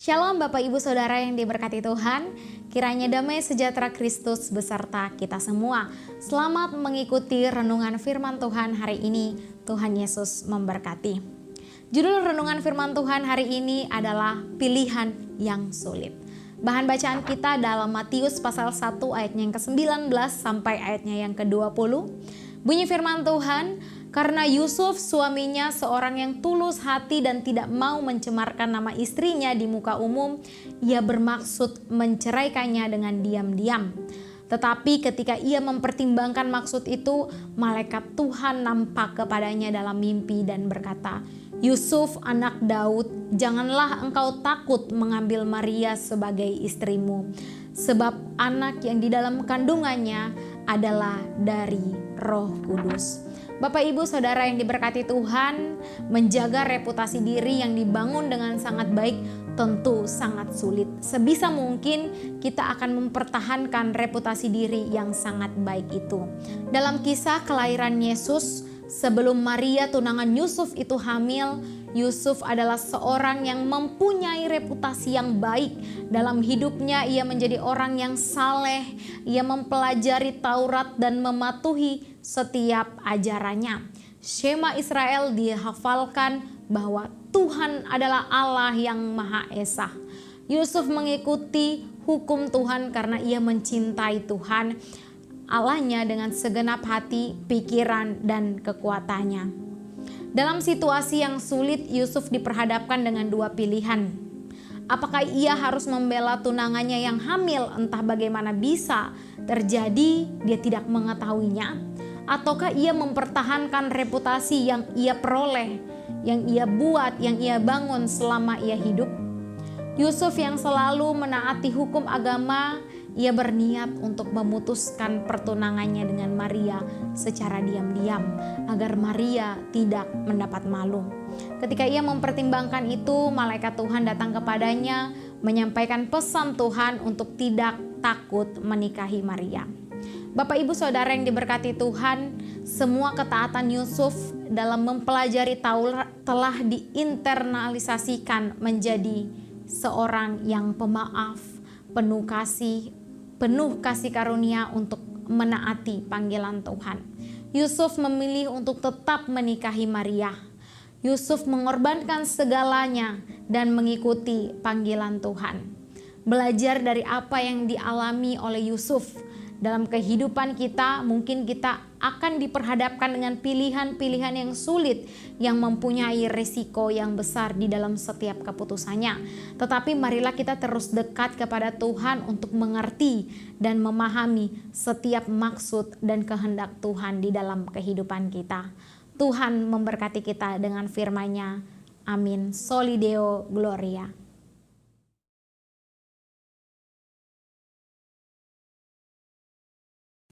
Shalom Bapak Ibu Saudara yang diberkati Tuhan, kiranya damai sejahtera Kristus beserta kita semua. Selamat mengikuti renungan firman Tuhan hari ini. Tuhan Yesus memberkati. Judul renungan firman Tuhan hari ini adalah pilihan yang sulit. Bahan bacaan kita dalam Matius pasal 1 ayatnya yang ke-19 sampai ayatnya yang ke-20. Bunyi firman Tuhan, karena Yusuf suaminya seorang yang tulus hati dan tidak mau mencemarkan nama istrinya di muka umum, ia bermaksud menceraikannya dengan diam-diam. Tetapi ketika ia mempertimbangkan maksud itu, malaikat Tuhan nampak kepadanya dalam mimpi dan berkata, Yusuf anak Daud, janganlah engkau takut mengambil Maria sebagai istrimu, sebab anak yang di dalam kandungannya adalah dari Roh Kudus. Bapak Ibu Saudara yang diberkati Tuhan, menjaga reputasi diri yang dibangun dengan sangat baik tentu sangat sulit. Sebisa mungkin kita akan mempertahankan reputasi diri yang sangat baik itu. Dalam kisah kelahiran Yesus, sebelum Maria tunangan Yusuf itu hamil, Yusuf adalah seorang yang mempunyai reputasi yang baik. Dalam hidupnya ia menjadi orang yang saleh, ia mempelajari Taurat dan mematuhi setiap ajarannya. Shema Israel dihafalkan bahwa Tuhan adalah Allah yang Maha Esa. Yusuf mengikuti hukum Tuhan karena ia mencintai Tuhan Allahnya dengan segenap hati, pikiran, dan kekuatannya. Dalam situasi yang sulit, Yusuf diperhadapkan dengan dua pilihan. Apakah ia harus membela tunangannya yang hamil, entah bagaimana bisa terjadi, dia tidak mengetahuinya, ataukah ia mempertahankan reputasi yang ia peroleh, yang ia buat, yang ia bangun selama ia hidup? Yusuf yang selalu menaati hukum agama, ia berniat untuk memutuskan pertunangannya dengan Maria secara diam-diam agar Maria tidak mendapat malu. Ketika ia mempertimbangkan itu, malaikat Tuhan datang kepadanya menyampaikan pesan Tuhan untuk tidak takut menikahi Maria. Bapak Ibu Saudara yang diberkati Tuhan, semua ketaatan Yusuf dalam mempelajari Taurat telah diinternalisasikan menjadi seorang yang pemaaf, penuh kasih karunia untuk menaati panggilan Tuhan. Yusuf memilih untuk tetap menikahi Maria. Yusuf mengorbankan segalanya dan mengikuti panggilan Tuhan. Belajar dari apa yang dialami oleh Yusuf. Dalam kehidupan kita, mungkin kita akan diperhadapkan dengan pilihan-pilihan yang sulit yang mempunyai risiko yang besar di dalam setiap keputusannya. Tetapi marilah kita terus dekat kepada Tuhan untuk mengerti dan memahami setiap maksud dan kehendak Tuhan di dalam kehidupan kita. Tuhan memberkati kita dengan firman-Nya. Amin. Soli Deo Gloria.